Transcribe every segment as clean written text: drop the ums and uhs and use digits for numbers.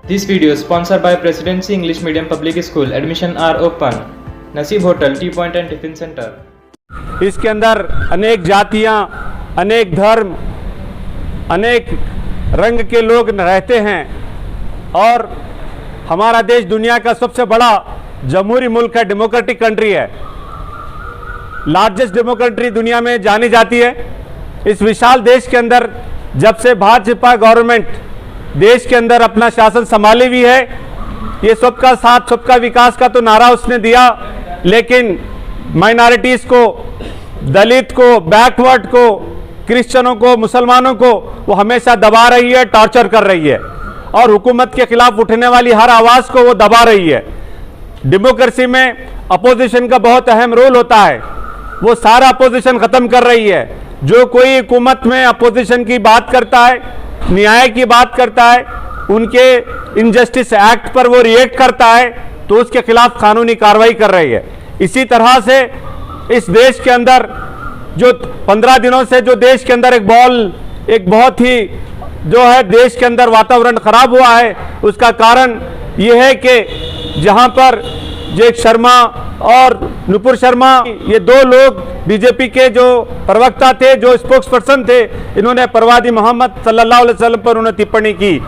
This video is sponsored by Presidency English Medium Public School. Admission are open. Naseeb Hotel, Tea Point and Tiffin Center. इसके अंदर अनेक जातियां, अनेक धर्म, अनेक रंग के लोग रहते हैं और हमारा देश दुनिया का सबसे बड़ा जमहूरी मुल्क है, डेमोक्रेटिक कंट्री है, लार्जेस्ट डेमोक्रेसी दुनिया में जानी जाती है। इस विशाल देश के अंदर जब से भाजपा गवर्नमेंट देश के अंदर अपना शासन संभाली हुई है, ये सबका साथ सबका विकास का तो नारा उसने दिया, लेकिन माइनॉरिटीज को, दलित को, बैकवर्ड को, क्रिश्चियनों को, मुसलमानों को वो हमेशा दबा रही है, टॉर्चर कर रही है और हुकूमत के खिलाफ उठने वाली हर आवाज को वो दबा रही है। डेमोक्रेसी में अपोजिशन का बहुत अहम रोल होता है, वो सारा अपोजिशन खत्म कर रही है। जो कोई हुकूमत में अपोजिशन की बात करता है, न्याय की बात करता है, उनके इनजस्टिस एक्ट पर वो रिएक्ट करता है तो उसके खिलाफ कानूनी कार्रवाई कर रही है। इसी तरह से इस देश के अंदर जो 15 दिनों से जो देश के अंदर एक बहुत ही जो है देश के अंदर वातावरण खराब हुआ है, उसका कारण यह है कि जहां पर जय शर्मा और नुपुर शर्मा, ये दो लोग बीजेपी के जो प्रवक्ता थे, जो स्पोक्स पर्सन थे, इन्होंने प्रवादी मोहम्मद सल्लल्लाहु अलैहि वसल्लम पर उन्होंने टिप्पणी की,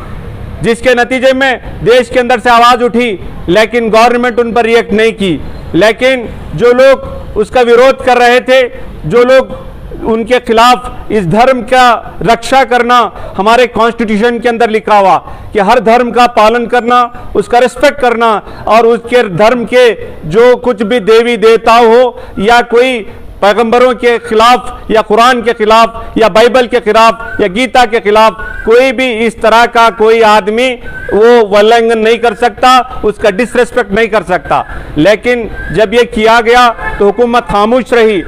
जिसके नतीजे में देश के अंदर से आवाज उठी, लेकिन गवर्नमेंट उन पर रिएक्ट नहीं की। लेकिन जो लोग उसका विरोध कर रहे थे, जो लोग उनके खिलाफ, इस धर्म का रक्षा करना हमारे कॉन्स्टिट्यूशन के अंदर लिखा हुआ कि हर धर्म का पालन करना, उसका रिस्पेक्ट करना और उसके धर्म के जो कुछ भी देवी देवता हो या कोई पैगंबरों के खिलाफ या कुरान के खिलाफ या बाइबल के खिलाफ या गीता के खिलाफ कोई भी इस तरह का कोई आदमी वो उल्लंघन नहीं कर सकता, उसका डिसरेस्पेक्ट नहीं कर सकता। लेकिन जब ये किया गया तो हुकूमत खामोश रही,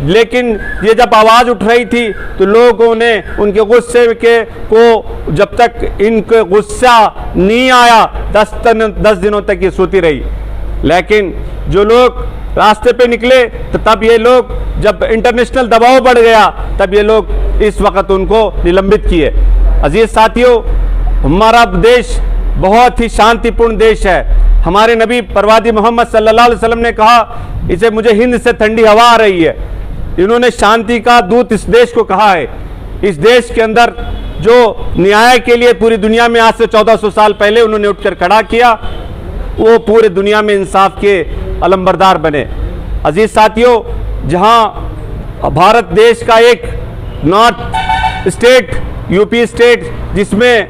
लेकिन ये जब आवाज उठ रही थी तो लोगों ने उनके गुस्से को, जब तक इनके गुस्सा नहीं आया 10 दिनों तक ये सोती रही। लेकिन जो लोग रास्ते पे निकले तो तब ये लोग, जब इंटरनेशनल दबाव बढ़ गया, तब ये लोग इस वक्त उनको निलंबित किए। अजीज साथियों, हमारा देश बहुत ही शांतिपूर्ण देश है। हमारे नबी प्रवादी मोहम्मद सल्लल्लाहु अलैहि वसल्लम ने कहा, इसे मुझे हिंद से ठंडी हवा आ रही है। इन्होंने शांति का दूत इस देश को कहा है। इस देश के अंदर जो न्याय के लिए पूरी दुनिया में आज से 1400 साल पहले उन्होंने उठकर खड़ा किया, वो पूरे दुनिया में इंसाफ के अलंबरदार बने। अजीज साथियों, जहां भारत देश का एक नॉर्थ स्टेट, यूपी स्टेट, जिसमें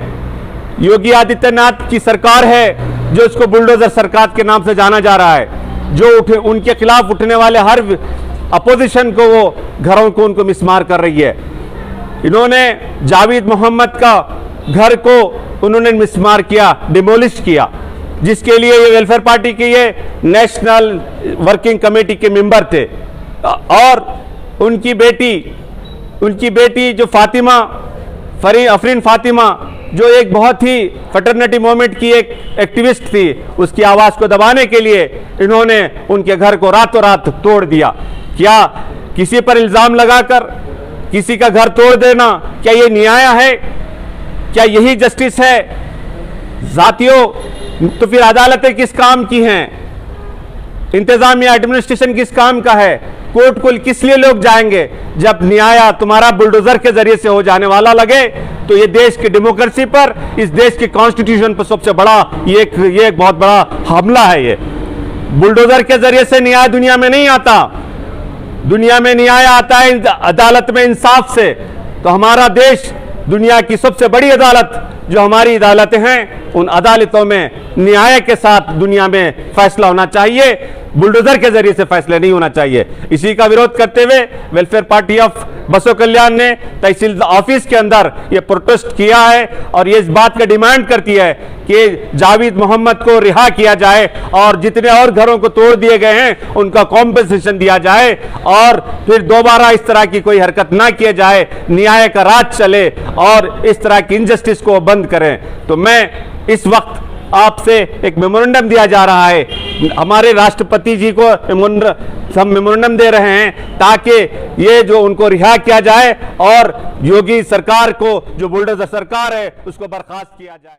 योगी आदित्यनाथ की सरकार है, जो इसको बुलडोजर सरकार के नाम से जाना जा रहा है, जो उनके खिलाफ उठने वाले हर अपोजिशन को वो घरों को उनको मिसमार कर रही है। इन्होंने जावेद मोहम्मद का घर को उन्होंने मिसमार किया, डिमोलिश किया, जिसके लिए ये वेलफेयर पार्टी के ये नेशनल वर्किंग कमेटी के मेंबर थे। और उनकी बेटी जो फातिमा, अफरीन फातिमा, जो एक बहुत ही फ्रेटर्निटी मूवमेंट की एक एक्टिविस्ट थी, उसकी आवाज को दबाने के लिए इन्होंने उनके घर को रातों रात तोड़ दिया। क्या किसी पर इल्जाम लगाकर किसी का घर तोड़ देना, क्या ये न्याय है? क्या यही जस्टिस है? जातियों, तो फिर अदालतें किस काम की हैं? इंतजामिया, एडमिनिस्ट्रेशन किस काम का है? कोर्ट को किस लिए लोग जाएंगे? जब न्याय तुम्हारा बुलडोजर के जरिए से हो जाने वाला लगे तो ये देश की डेमोक्रेसी पर, इस देश के कॉन्स्टिट्यूशन पर सबसे बड़ा ये एक बहुत बड़ा हमला है। ये बुलडोजर के जरिए से न्याय दुनिया में नहीं आता। दुनिया में न्याय आता है अदालत में, इंसाफ से। तो हमारा देश दुनिया की सबसे बड़ी अदालत, जो हमारी अदालतें हैं, उन अदालतों में न्याय के साथ दुनिया में फैसला होना चाहिए, बुलडोजर के जरिए से फैसला नहीं होना चाहिए। इसी का विरोध करते हुए वेलफेयर पार्टी ऑफ बसो कल्याण ने तहसील ऑफिस के अंदर ये प्रोटेस्ट किया है और ये इस बात का डिमांड करती है कि जावेद मोहम्मद को रिहा किया जाए और जितने और घरों को तोड़ दिए गए हैं उनका कॉम्पेंसेशन दिया जाए और फिर दोबारा इस तरह की कोई हरकत ना किया जाए, न्याय का राज चले और इस तरह की इनजस्टिस को बंद करें। तो मैं इस वक्त आपसे एक मेमोरेंडम दिया जा रहा है, हमारे राष्ट्रपति जी को हम मेमोरेंडम दे रहे हैं ताकि ये जो उनको रिहा किया जाए और योगी सरकार को, जो बुलडोजर सरकार है, उसको बर्खास्त किया जाए।